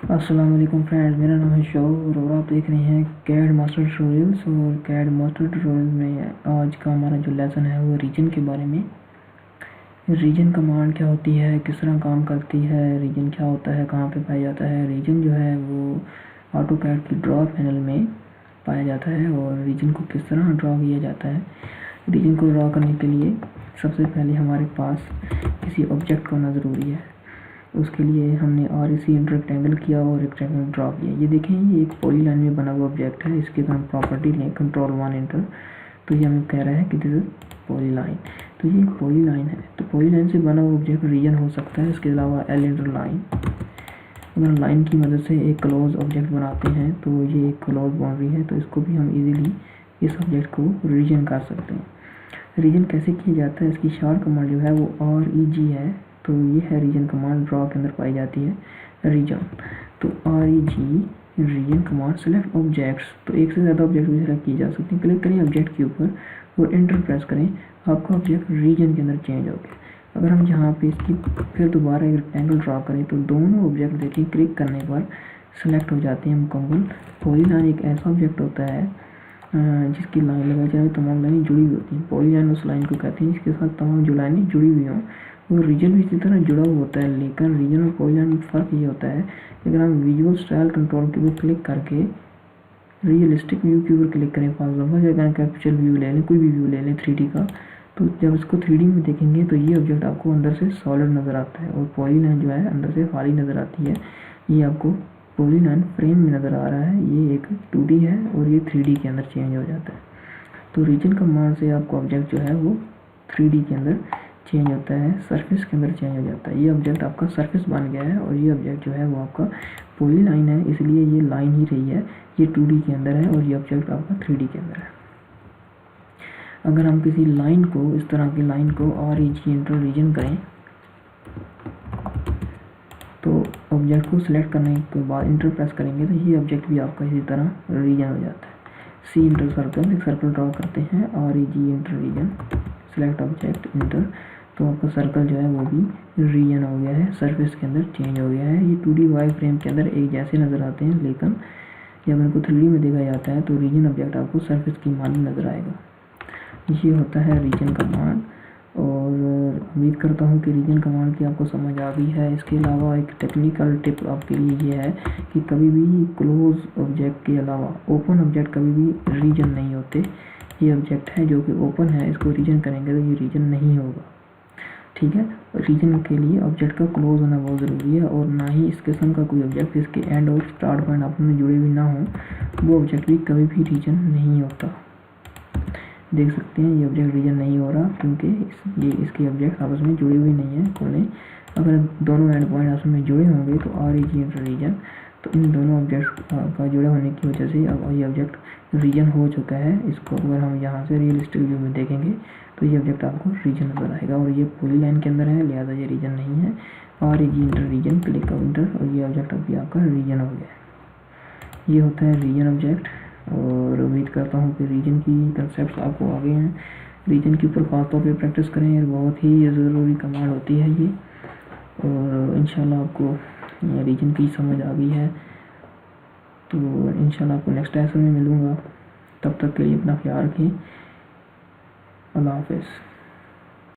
अस्सलाम वालेकुम फ्रेंड्स, मेरा नाम है शौर और आप देख रहे हैं कैड मास्टर ट्यूटोरियल्स। और कैड मास्टर ट्यूटोरियल्स में आज का हमारा जो लेसन है वो रीजन के बारे में। रीजन कमांड क्या होती है, किस तरह काम करती है, रीजन क्या होता है, कहाँ पे पाया जाता है। रीजन जो है वो ऑटो कैड की ड्रॉ पैनल में पाया जाता है और रीजन को किस तरह ड्रॉ किया जाता है। रीजन को ड्रॉ करने के लिए सबसे पहले हमारे पास किसी ऑब्जेक्ट का होना ज़रूरी है। उसके लिए हमने REC रेक्टेंगल किया और रेक्टेंगल ड्रॉ किया। ये देखें, ये एक पॉलीलाइन में बना हुआ ऑब्जेक्ट है। इसके हम प्रॉपर्टी लें Ctrl+1 एंटर, तो ये हमें कह रहा है कि दिस इज पॉलीलाइन। तो ये एक पॉलीलाइन है। तो पॉलीलाइन से बना हुआ ऑब्जेक्ट रीजन हो सकता है। इसके अलावा L इंटर लाइन, अगर लाइन की मदद से एक क्लोज ऑब्जेक्ट बनाते हैं तो ये एक क्लोज बाउंड्री है, तो इसको भी हम इजीली इस ऑब्जेक्ट को रीजन कर सकते हैं। रीजन कैसे किया जाता है, इसकी शॉर्ट कमांड जो है वो REG है। तो ये है रीजन कमांड, ड्रॉ के अंदर पाई जाती है रीजन। तो REG region command select objects, तो एक से ज़्यादा ऑब्जेक्ट भी सेलेक्ट किए जा सकते हैं। क्लिक करें ऑब्जेक्ट के ऊपर और एंटर प्रेस करें, आपका ऑब्जेक्ट रीजन के अंदर चेंज हो गया। अगर हम यहाँ पे इसकी फिर दोबारा एक रेक्टेंगल ड्रॉ करें तो दोनों ऑब्जेक्ट देखिए क्लिक करने पर सेलेक्ट हो जाते हैं मुकम्मल। पॉलीलाइन एक ऐसा ऑब्जेक्ट होता है जिसकी लाइन लगाई जाए तमाम लाइनें जुड़ी हुई होती हैं। पॉलीलाइन उस लाइन को कहते हैं जिसके साथ तमाम जो लाइनें जुड़ी हुई हों। और रीजन भी इसी तरह जुड़ा हुआ होता है, लेकिन रीजन और पॉलीलाइन में फ़र्क ये होता है कि अगर हम विजुअल स्टाइल कंट्रोल के ऊपर क्लिक करके रियलिस्टिक व्यू के ऊपर क्लिक करें, फॉर एग्जाम्पल अगर कैप्चर व्यू ले लें, कोई भी व्यू ले लें 3D का, तो जब इसको 3D में देखेंगे तो ये ऑब्जेक्ट आपको अंदर से सॉलिड नज़र आता है और पॉलीलाइन जो है अंदर से खाली नज़र आती है। ये आपको पॉलीलाइन फ्रेम में नज़र आ रहा है, ये एक 2D है और ये 3D के अंदर चेंज हो जाता है। तो रीजन कमांड से आपको ऑब्जेक्ट जो है वो 3D के अंदर चेंज होता है, सरफेस के अंदर चेंज हो जाता है। ये ऑब्जेक्ट आपका सरफेस बन गया है और ये ऑब्जेक्ट जो है वो आपका पॉलीलाइन है, इसलिए ये लाइन ही रही है। ये 2D के अंदर है और ये ऑब्जेक्ट आपका 3D के अंदर है। अगर हम किसी लाइन को, इस तरह की लाइन को REG इंटर रीजन करें तो ऑब्जेक्ट को सिलेक्ट करने के बाद इंटर प्रेस करेंगे तो ये ऑब्जेक्ट भी आपका इसी तरह रीजन हो जाता है। C इंटर सर्कल, एक सर्कल ड्रॉ करते हैं, REG enter region, select object enter, तो आपका सर्कल जो है वो भी रीजन हो गया है, सरफेस के अंदर चेंज हो गया है। ये 2D वाई फ्रेम के अंदर एक जैसे नज़र आते हैं, लेकिन जब इनको 3D में देखा जाता है तो रीजन ऑब्जेक्ट आपको सरफेस की मानी नज़र आएगा। ये होता है रीजन कमांड और उम्मीद करता हूँ कि रीजन कमांड की आपको समझ आ गई है। इसके अलावा एक टेक्निकल टिप आपके लिए ये है कि कभी भी क्लोज ऑब्जेक्ट के अलावा ओपन ऑब्जेक्ट कभी भी रीजन नहीं होते। ये ऑब्जेक्ट है जो कि ओपन है, इसको रीजन करेंगे तो ये रीजन नहीं होगा, ठीक है। रीजन के लिए ऑब्जेक्ट का क्लोज होना बहुत ज़रूरी है और ना ही इस किस्म का कोई ऑब्जेक्ट इसके एंड और स्टार्ट पॉइंट आपस में जुड़े हुए ना हो, वो ऑब्जेक्ट भी कभी भी रीजन नहीं होता। देख सकते हैं ये ऑब्जेक्ट रीजन नहीं हो रहा क्योंकि ये इसके ऑब्जेक्ट आपस में जुड़े हुए नहीं है कोने। अगर दोनों एंड पॉइंट आपस में जुड़े होंगे तो REG इंटर रीजन, तो इन दोनों ऑब्जेक्ट का जुड़े होने की वजह से अब ये ऑब्जेक्ट रीजन हो चुका है। इसको अगर हम यहाँ से रियलिस्टिक व्यू में देखेंगे तो ये ऑब्जेक्ट आपको रीजन नजर आएगा और ये पॉलीलाइन के अंदर है, लिहाजा ये रीजन नहीं है। REG enter region, click enter, और ये ऑब्जेक्ट अभी आपका रीजन हो गया। ये होता है रीजन ऑब्जेक्ट और उम्मीद करता हूँ कि रीजन की कंसेप्ट आपको आ गए हैं। रीजन के ऊपर खासतौर पे प्रैक्टिस करें, बहुत ही ज़रूरी कमांड होती है ये, और इंशाल्लाह आपको रीजन की समझ आ गई है। तो इंशाल्लाह आपको नेक्स्ट लेसन में मिलूँगा, तब तक के लिए अपना ख्याल रखें। अल्लाह हाफ़िज़।